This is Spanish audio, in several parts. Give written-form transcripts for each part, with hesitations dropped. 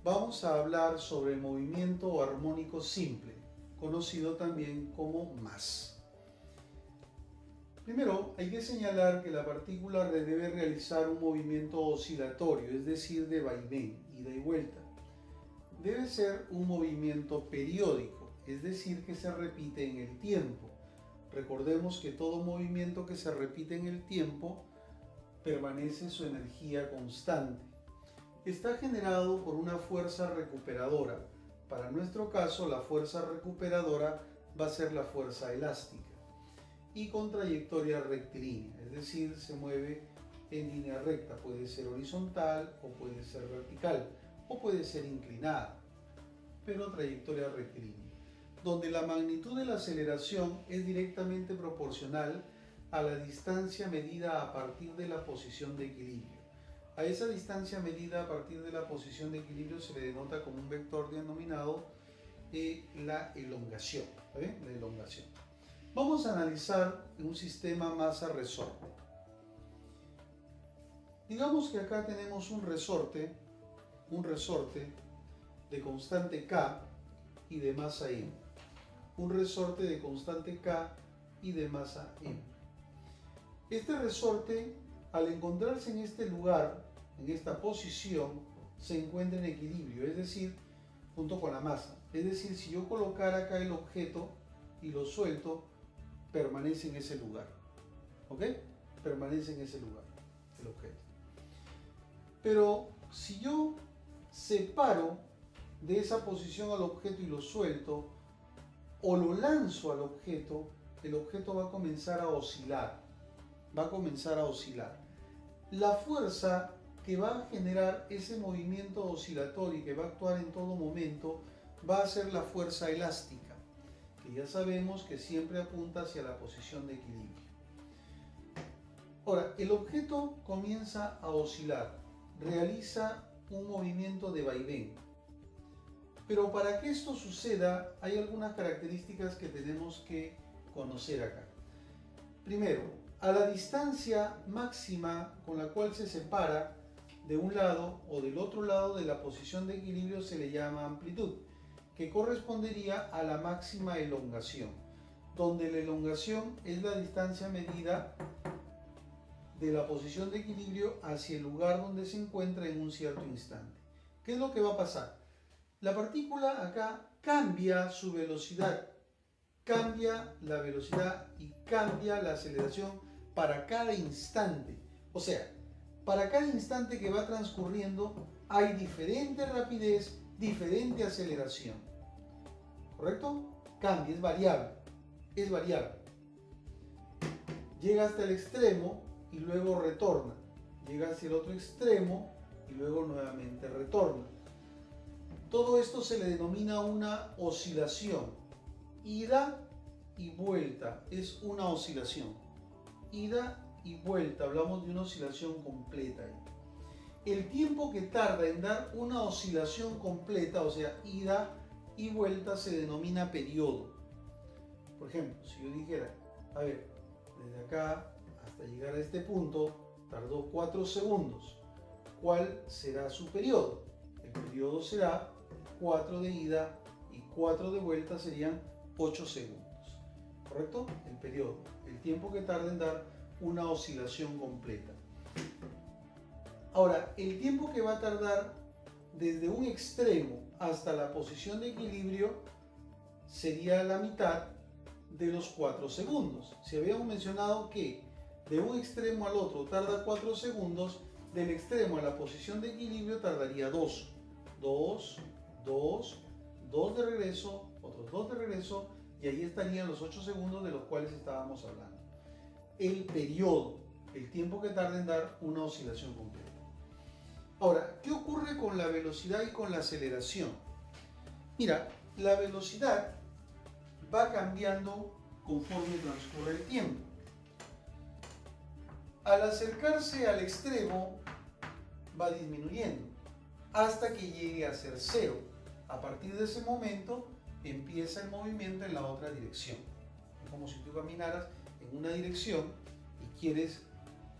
vamos a hablar sobre el movimiento armónico simple, conocido también como MAS. Primero, hay que señalar que la partícula debe realizar un movimiento oscilatorio, es decir, de vaivén, ida y vuelta. Debe ser un movimiento periódico, es decir, que se repite en el tiempo. Recordemos que todo movimiento que se repite en el tiempo permanece su energía constante. Está generado por una fuerza recuperadora. Para nuestro caso, la fuerza recuperadora va a ser la fuerza elástica y con trayectoria rectilínea, es decir, se mueve en línea recta, puede ser horizontal o puede ser vertical o puede ser inclinada, pero trayectoria rectilínea, donde la magnitud de la aceleración es directamente proporcional a la distancia medida a partir de la posición de equilibrio. A esa distancia medida a partir de la posición de equilibrio se le denota como un vector denominado la elongación. La elongación. Vamos a analizar un sistema masa-resorte. Digamos que acá tenemos un resorte de constante K y de masa M. Un resorte de constante K y de masa M. Este resorte, al encontrarse en este lugar, en esta posición, se encuentra en equilibrio, es decir, junto con la masa. Es decir, si yo colocara acá el objeto y lo suelto, permanece en ese lugar. ¿Ok? Permanece en ese lugar el objeto. Pero si yo separo de esa posición al objeto y lo suelto, o lo lanzo al objeto, el objeto va a comenzar a oscilar. Va a comenzar a oscilar. La fuerza que va a generar ese movimiento oscilatorio y que va a actuar en todo momento va a ser la fuerza elástica, que ya sabemos que siempre apunta hacia la posición de equilibrio. Ahora, el objeto comienza a oscilar, realiza un movimiento de vaivén. Pero para que esto suceda, hay algunas características que tenemos que conocer acá. Primero, a la distancia máxima con la cual se separa de un lado o del otro lado de la posición de equilibrio se le llama amplitud, que correspondería a la máxima elongación, donde la elongación es la distancia medida de la posición de equilibrio hacia el lugar donde se encuentra en un cierto instante. ¿Qué es lo que va a pasar? La partícula acá cambia su velocidad, cambia la velocidad y cambia la aceleración para cada instante. O sea, para cada instante que va transcurriendo hay diferente rapidez, diferente aceleración. ¿Correcto? Cambia, es variable. Es variable. Llega hasta el extremo y luego retorna. Llega hacia el otro extremo y luego nuevamente retorna. Todo esto se le denomina una oscilación. Ida y vuelta es una oscilación. Ida y vuelta, hablamos de una oscilación completa. El tiempo que tarda en dar una oscilación completa, o sea, ida y vuelta, se denomina periodo. Por ejemplo, si yo dijera, a ver, desde acá hasta llegar a este punto tardó 4 segundos. ¿Cuál será su periodo? El periodo será 4 de ida y 4 de vuelta serían 8 segundos. ¿Correcto? El periodo, el tiempo que tarda en dar una oscilación completa. Ahora, el tiempo que va a tardar desde un extremo hasta la posición de equilibrio sería la mitad de los 4 segundos. Si habíamos mencionado que de un extremo al otro tarda 4 segundos, del extremo a la posición de equilibrio tardaría 2. 2, 2, 2 de regreso, otros 2 de regreso, y ahí estarían los 8 segundos de los cuales estábamos hablando. El periodo, el tiempo que tarda en dar una oscilación completa. Ahora, ¿qué ocurre con la velocidad y con la aceleración? Mira, la velocidad va cambiando conforme transcurre el tiempo. Al acercarse al extremo va disminuyendo hasta que llegue a ser cero. A partir de ese momento empieza el movimiento en la otra dirección. Es como si tú caminaras en una dirección y quieres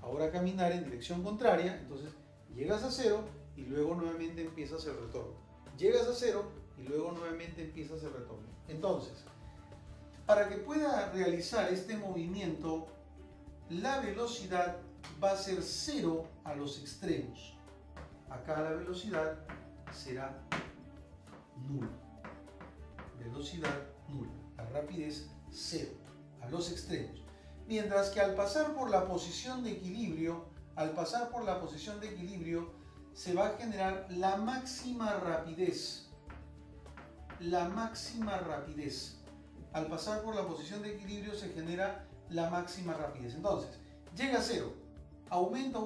ahora caminar en dirección contraria, entonces llegas a cero y luego nuevamente empiezas el retorno. llegas a cero y luego nuevamente empiezas el retorno. Entonces, para que pueda realizar este movimiento, la velocidad va a ser cero a los extremos. Acá la velocidad será nula. Velocidad nula. La rapidez cero a los extremos. Mientras que al pasar por la posición de equilibrio, se va a generar la máxima rapidez. La máxima rapidez. Al pasar por la posición de equilibrio se genera la máxima rapidez. Entonces, llega a cero, aumenta,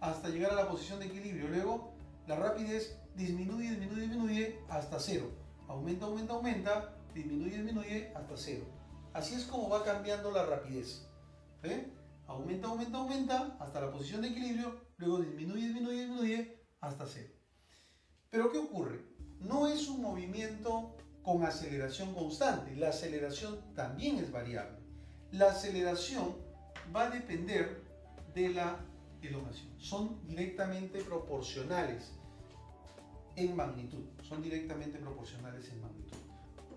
hasta llegar a la posición de equilibrio. Luego, la rapidez disminuye hasta cero. Aumenta, disminuye hasta cero. Así es como va cambiando la rapidez. ¿Ve? Aumenta hasta la posición de equilibrio, luego disminuye hasta cero. Pero ¿qué ocurre? No es un movimiento con aceleración constante. La aceleración también es variable. La aceleración va a depender de la elongación. Son directamente proporcionales en magnitud.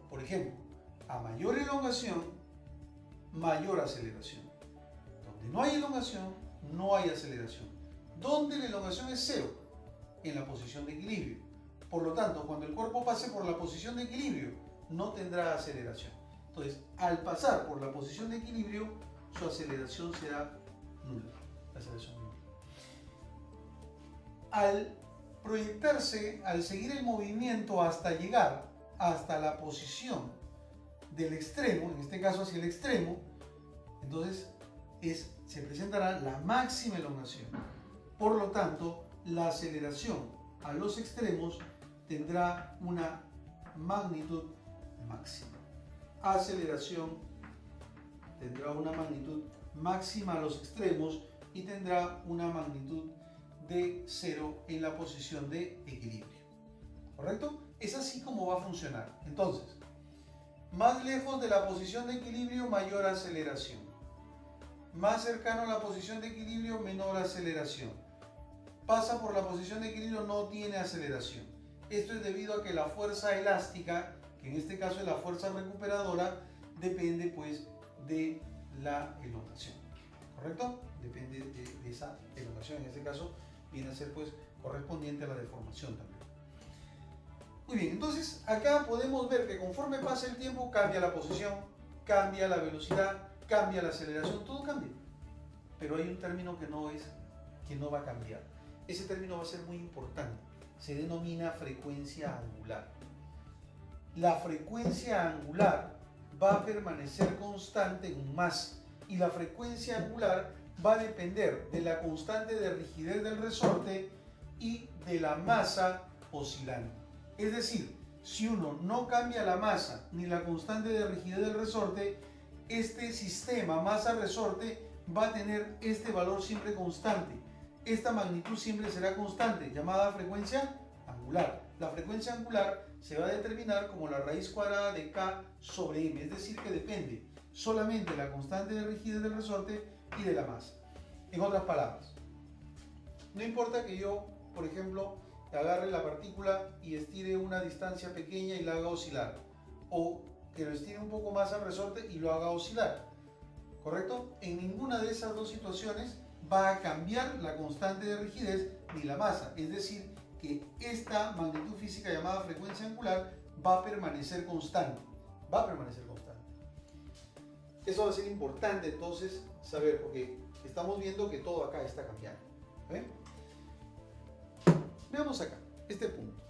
Por ejemplo, a mayor elongación, mayor aceleración. Donde no hay elongación, no hay aceleración. Donde la elongación es cero, en la posición de equilibrio. Por lo tanto, cuando el cuerpo pase por la posición de equilibrio, no tendrá aceleración. Entonces, al pasar por la posición de equilibrio, su aceleración será nula. Al proyectarse, al seguir el movimiento hasta llegar hasta la posición del extremo, en este caso hacia el extremo, entonces se presentará la máxima elongación. Por lo tanto, la aceleración a los extremos tendrá una magnitud máxima. Aceleración tendrá una magnitud máxima a los extremos y tendrá una magnitud de cero en la posición de equilibrio. ¿Correcto? Es así como va a funcionar. Entonces, más lejos de la posición de equilibrio, mayor aceleración. Más cercano a la posición de equilibrio, menor aceleración. Pasa por la posición de equilibrio, no tiene aceleración. Esto es debido a que la fuerza elástica, que en este caso es la fuerza recuperadora, depende pues de la elongación. ¿Correcto? Depende de esa elongación. En este caso viene a ser pues correspondiente a la deformación también. Muy bien, entonces acá podemos ver que conforme pasa el tiempo cambia la posición, cambia la velocidad, cambia la aceleración, todo cambia. Pero hay un término que no va a cambiar. Ese término va a ser muy importante. Se denomina frecuencia angular. La frecuencia angular va a permanecer constante en un más y la frecuencia angular va a depender de la constante de rigidez del resorte y de la masa oscilante. Es decir, si uno no cambia la masa ni la constante de rigidez del resorte, este sistema masa-resorte va a tener este valor siempre constante. Esta magnitud siempre será constante, llamada frecuencia angular. La frecuencia angular se va a determinar como la raíz cuadrada de K sobre M, es decir, que depende solamente de la constante de rigidez del resorte y de la masa. En otras palabras, no importa que yo, por ejemplo, agarre la partícula y estire una distancia pequeña y la haga oscilar, o que lo estire un poco más al resorte y lo haga oscilar, ¿correcto? En ninguna de esas dos situaciones va a cambiar la constante de rigidez ni la masa, es decir, que esta magnitud física llamada frecuencia angular va a permanecer constante, Eso va a ser importante entonces saber, porque estamos viendo que todo acá está cambiando. ¿Ven? Veamos acá, este punto.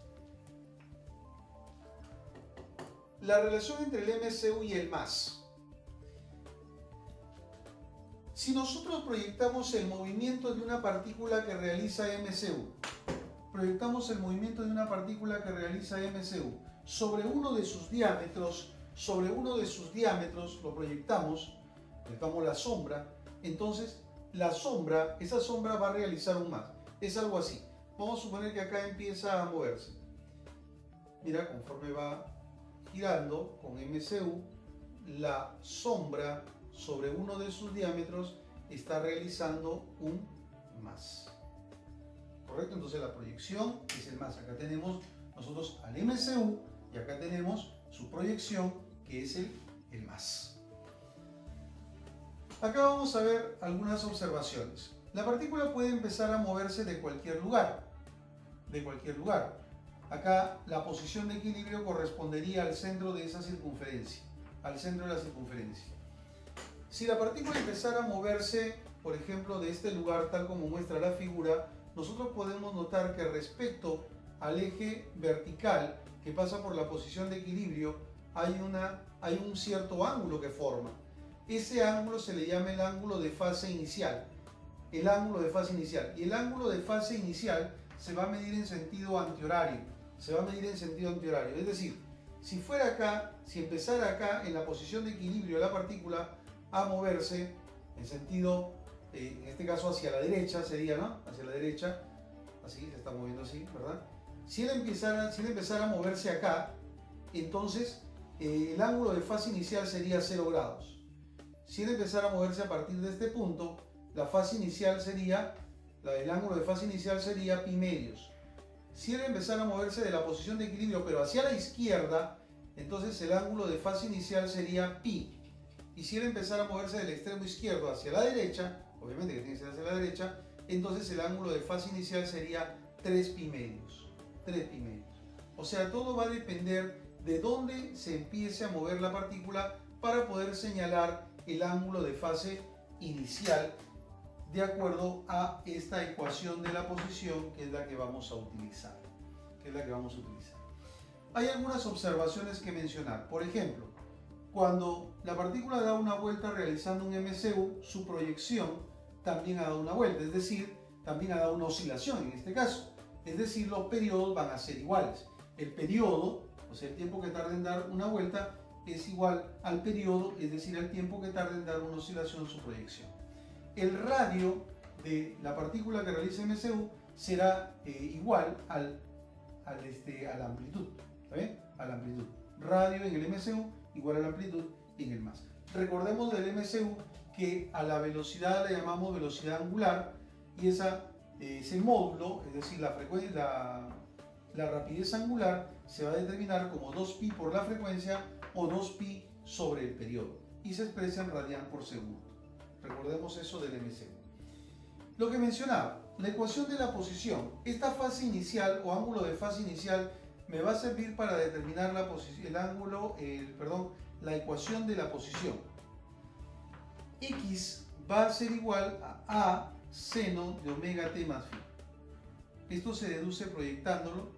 La relación entre el MCU y el MAS. Si nosotros proyectamos el movimiento de una partícula que realiza MCU, sobre uno de sus diámetros, lo proyectamos la sombra, entonces esa sombra va a realizar un MAS. Es algo así. Vamos a suponer que acá empieza a moverse. Mira, conforme va girando con MCU, la sombra sobre uno de sus diámetros está realizando un MAS. ¿correcto? Entonces la proyección es el más. Acá tenemos nosotros al MCU y acá tenemos su proyección, que es el más. Acá vamos a ver algunas observaciones. La partícula puede empezar a moverse de cualquier lugar. De cualquier lugar. Acá la posición de equilibrio correspondería al centro de esa circunferencia. Al centro de la circunferencia. Si la partícula empezara a moverse, por ejemplo, de este lugar, tal como muestra la figura, nosotros podemos notar que respecto al eje vertical que pasa por la posición de equilibrio, hay un cierto ángulo que forma. Ese ángulo se le llama el ángulo de fase inicial. El ángulo de fase inicial. Y el ángulo de fase inicial se va a medir en sentido antihorario. Se va a medir en sentido antihorario. Es decir, si fuera acá, si empezara acá en la posición de equilibrio de la partícula a moverse en sentido, en este caso hacia la derecha sería, ¿no? Hacia la derecha, así, se está moviendo así, ¿verdad? Si él empezara a moverse acá, entonces el ángulo de fase inicial sería 0 grados. Si él empezara a moverse a partir de este punto, la fase inicial sería, el ángulo de fase inicial sería pi medios. Si él empezara a moverse de la posición de equilibrio, pero hacia la izquierda, entonces el ángulo de fase inicial sería pi. Y si él empezara a moverse del extremo izquierdo hacia la derecha, obviamente que tiene que ser hacia la derecha, entonces el ángulo de fase inicial sería 3 pi medios. 3 pi medios. O sea, todo va a depender de dónde se empiece a mover la partícula para poder señalar el ángulo de fase inicial de acuerdo a esta ecuación de la posición, que es la que vamos a utilizar. Hay algunas observaciones que mencionar. Por ejemplo, cuando la partícula da una vuelta realizando un MCU, su proyección también ha dado una vuelta, es decir, también ha dado una oscilación en este caso. Es decir, los periodos van a ser iguales. El periodo, o sea, el tiempo que tarda en dar una vuelta, es igual al periodo, es decir, al tiempo que tarda en dar una oscilación su proyección. El radio de la partícula que realiza MCU será igual a la amplitud. ¿Está bien? A la amplitud. Radio en el MCU igual a la amplitud en el más. Recordemos del MCU que a la velocidad la llamamos velocidad angular y ese módulo, es decir, la frecuencia, la rapidez angular se va a determinar como 2pi por la frecuencia o 2pi sobre el periodo y se expresa en radian por segundo. Recordemos eso del MCU. Lo que mencionaba, la ecuación de la posición. Esta fase inicial o ángulo de fase inicial me va a servir para determinar la ecuación de la posición. X va a ser igual a seno de omega t más phi. Esto se deduce proyectándolo,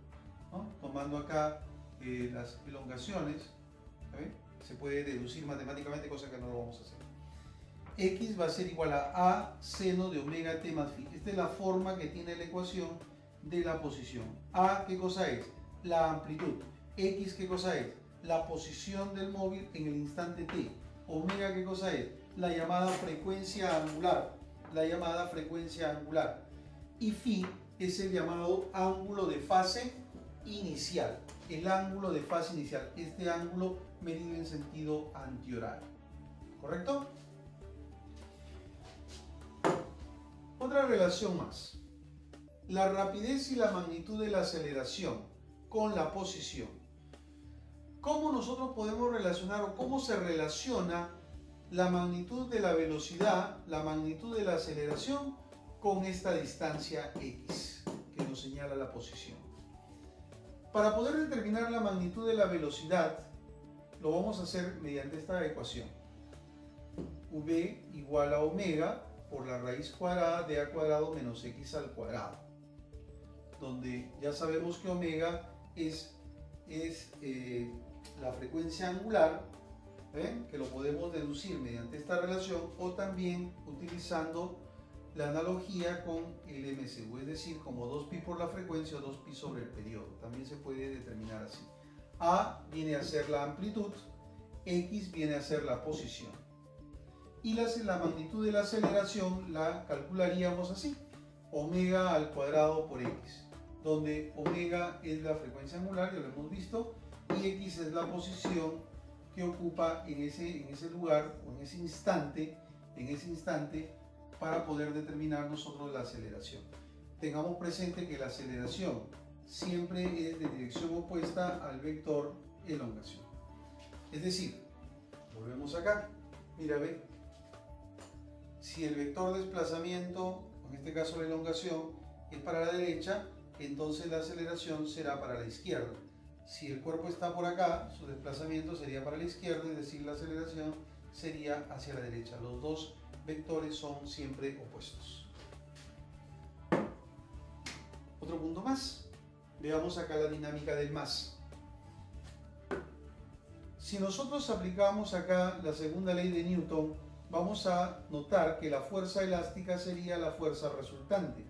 ¿no? Tomando acá las elongaciones. ¿Saben? Se puede deducir matemáticamente, cosa que no lo vamos a hacer. X va a ser igual a seno de omega t más phi. Esta es la forma que tiene la ecuación de la posición. A, ¿qué cosa es? La amplitud. X, ¿qué cosa es? La posición del móvil en el instante t. Omega, ¿qué cosa es? La llamada frecuencia angular. Y phi es el llamado ángulo de fase inicial. El ángulo de fase inicial. Este ángulo medido en sentido antihorario. ¿Correcto? Otra relación más. La rapidez y la magnitud de la aceleración con la posición. ¿Cómo nosotros podemos relacionar o cómo se relaciona la magnitud de la velocidad, la magnitud de la aceleración con esta distancia x que nos señala la posición? Para poder determinar la magnitud de la velocidad, lo vamos a hacer mediante esta ecuación. V igual a omega por la raíz cuadrada de a cuadrado menos x al cuadrado, donde ya sabemos que omega es la frecuencia angular, que lo podemos deducir mediante esta relación o también utilizando la analogía con el MCU, es decir, como 2pi por la frecuencia o 2pi sobre el periodo. También se puede determinar así. A viene a ser la amplitud, X viene a ser la posición. Y la magnitud de la aceleración la calcularíamos así, omega al cuadrado por x, donde omega es la frecuencia angular, ya lo hemos visto, y x es la posición que ocupa en ese lugar o en ese instante para poder determinar nosotros la aceleración. tengamos presente que la aceleración siempre es de dirección opuesta al vector elongación. Es decir, volvemos acá, mira, ve, si el vector desplazamiento, en este caso la elongación, es para la derecha, entonces la aceleración será para la izquierda. Si el cuerpo está por acá, su desplazamiento sería para la izquierda, es decir, la aceleración sería hacia la derecha. Los dos vectores son siempre opuestos. Otro punto más. Veamos acá la dinámica del más. Si nosotros aplicamos acá la segunda ley de Newton, vamos a notar que la fuerza elástica sería la fuerza resultante.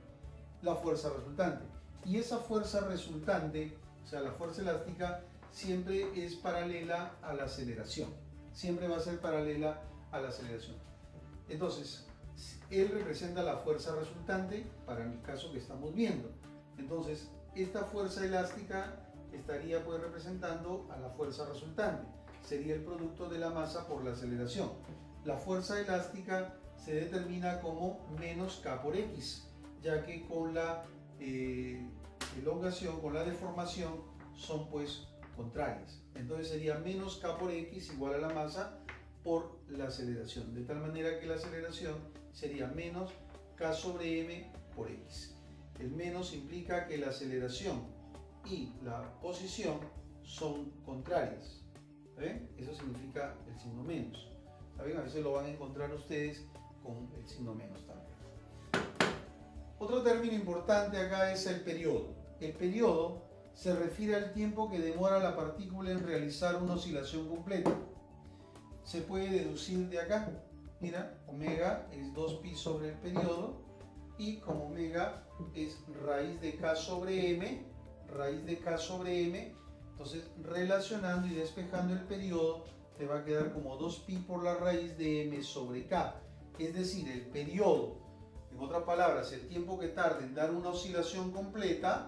Y esa fuerza resultante, o sea, la fuerza elástica, siempre es paralela a la aceleración. Siempre va a ser paralela a la aceleración. Entonces, él representa la fuerza resultante para el caso que estamos viendo. Entonces, esta fuerza elástica estaría pues representando a la fuerza resultante. Sería el producto de la masa por la aceleración. La fuerza elástica se determina como menos K por X, ya que con la elongación, con la deformación, son pues contrarias. Entonces sería menos K por X igual a la masa por la aceleración. De tal manera que la aceleración sería menos K sobre M por X. El menos implica que la aceleración y la posición son contrarias. ¿Ven? Eso significa el signo menos. ¿Saben? A veces lo van a encontrar ustedes con el signo menos también. Otro término importante acá es el periodo. El periodo se refiere al tiempo que demora la partícula en realizar una oscilación completa. Se puede deducir de acá. Mira, omega es 2pi sobre el periodo y como omega es raíz de K sobre M, entonces relacionando y despejando el periodo te va a quedar como 2pi por la raíz de M sobre K. Es decir, el periodo, en otras palabras, el tiempo que tarda en dar una oscilación completa,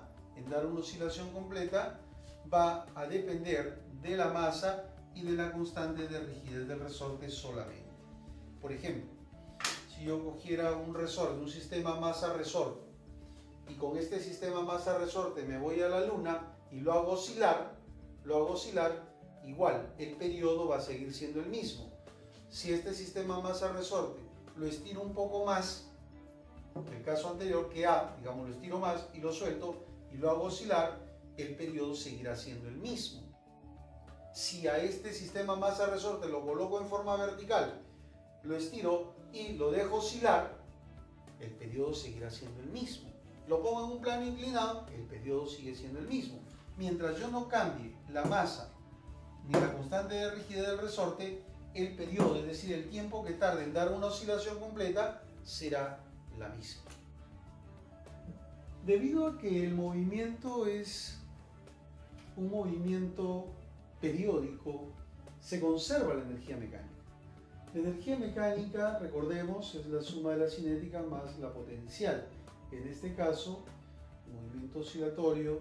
va a depender de la masa y de la constante de rigidez del resorte solamente. Por ejemplo, si yo cogiera un resorte, un sistema masa-resorte, y con este sistema masa-resorte me voy a la Luna y lo hago oscilar, igual, el periodo va a seguir siendo el mismo. Si este sistema masa-resorte lo estiro un poco más, el caso anterior que A, digamos, lo estiro más y lo suelto y lo hago oscilar, el periodo seguirá siendo el mismo. Si a este sistema masa-resorte lo coloco en forma vertical, lo estiro y lo dejo oscilar, el periodo seguirá siendo el mismo. Lo pongo en un plano inclinado, el periodo sigue siendo el mismo. Mientras yo no cambie la masa ni la constante de rigidez del resorte, el periodo, es decir, el tiempo que tarde en dar una oscilación completa, será la misma. Debido a que el movimiento es un movimiento periódico, se conserva la energía mecánica. La energía mecánica, recordemos, es la suma de la cinética más la potencial. En este caso, movimiento oscilatorio,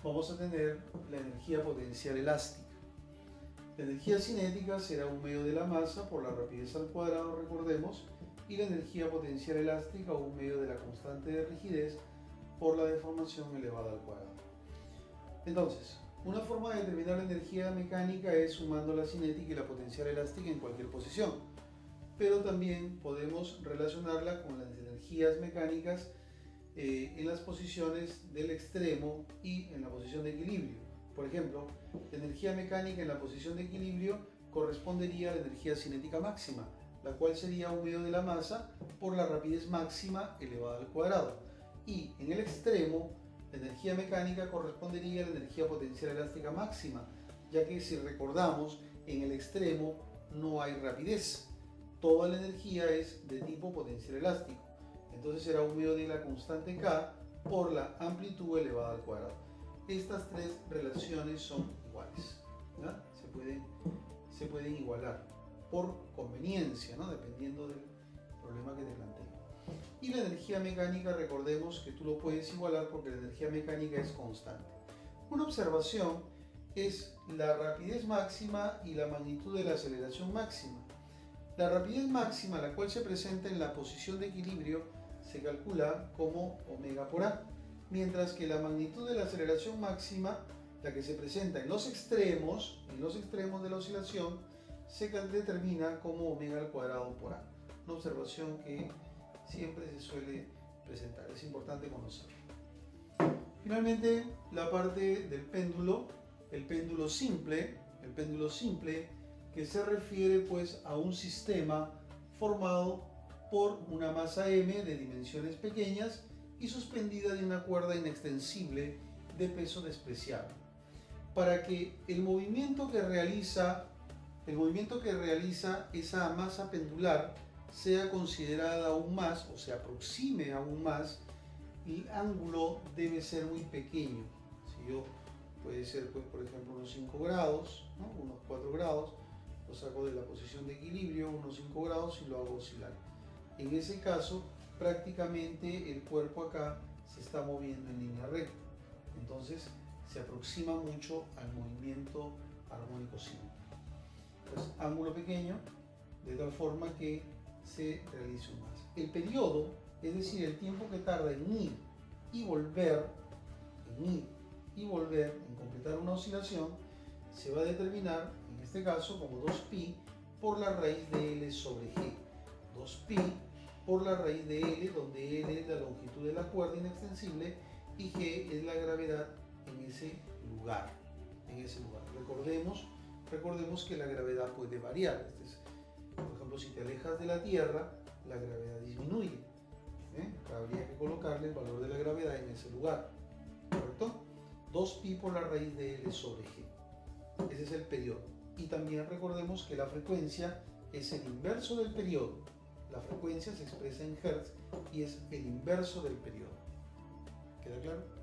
vamos a tener la energía potencial elástica. La energía cinética será un medio de la masa por la rapidez al cuadrado, recordemos, y la energía potencial elástica un medio de la constante de rigidez por la deformación elevada al cuadrado. Entonces, una forma de determinar la energía mecánica es sumando la cinética y la potencial elástica en cualquier posición, pero también podemos relacionarla con las energías mecánicas en las posiciones del extremo y en la posición de equilibrio. Por ejemplo, la energía mecánica en la posición de equilibrio correspondería a la energía cinética máxima, la cual sería un medio de la masa por la rapidez máxima elevada al cuadrado. Y en el extremo, la energía mecánica correspondería a la energía potencial elástica máxima, ya que si recordamos, en el extremo no hay rapidez. Toda la energía es de tipo potencial elástico. Entonces será un medio de la constante K por la amplitud elevada al cuadrado. Estas tres relaciones son iguales, ¿no? Se pueden igualar por conveniencia, ¿no? Dependiendo del problema que te plantee. Y la energía mecánica, recordemos que tú lo puedes igualar porque la energía mecánica es constante. Una observación es la rapidez máxima y la magnitud de la aceleración máxima. La rapidez máxima, la cual se presenta en la posición de equilibrio, se calcula como omega por A, mientras que la magnitud de la aceleración máxima, la que se presenta en los extremos de la oscilación, se determina como omega al cuadrado por A. Una observación que siempre se suele presentar, es importante conocerlo. Finalmente, la parte del péndulo, el péndulo simple, que se refiere pues a un sistema formado por una masa m de dimensiones pequeñas y suspendida de una cuerda inextensible de peso despreciable. Para que el movimiento que realiza esa masa pendular sea considerada aún más o se aproxime aún más, el ángulo debe ser muy pequeño. Si yo puede ser pues, por ejemplo unos 5 grados, ¿no? Unos 4 grados, lo saco de la posición de equilibrio, unos 5 grados y lo hago oscilar. En ese caso prácticamente el cuerpo acá se está moviendo en línea recta, entonces se aproxima mucho al movimiento armónico simple. Pues ángulo pequeño, de tal forma que se realice un más. El periodo, es decir, el tiempo que tarda en ir y volver, en completar una oscilación, se va a determinar, en este caso, como 2pi por la raíz de L sobre G. 2pi por la raíz de L, donde L es la longitud de la cuerda inextensible y G es la gravedad en ese lugar. Recordemos que la gravedad puede variar. Por ejemplo, si te alejas de la Tierra, la gravedad disminuye. Habría que colocarle el valor de la gravedad en ese lugar, ¿correcto? 2pi por la raíz de L sobre G. Ese es el periodo. Y también recordemos que la frecuencia es el inverso del periodo. La frecuencia se expresa en Hz y es el inverso del periodo. ¿Queda claro?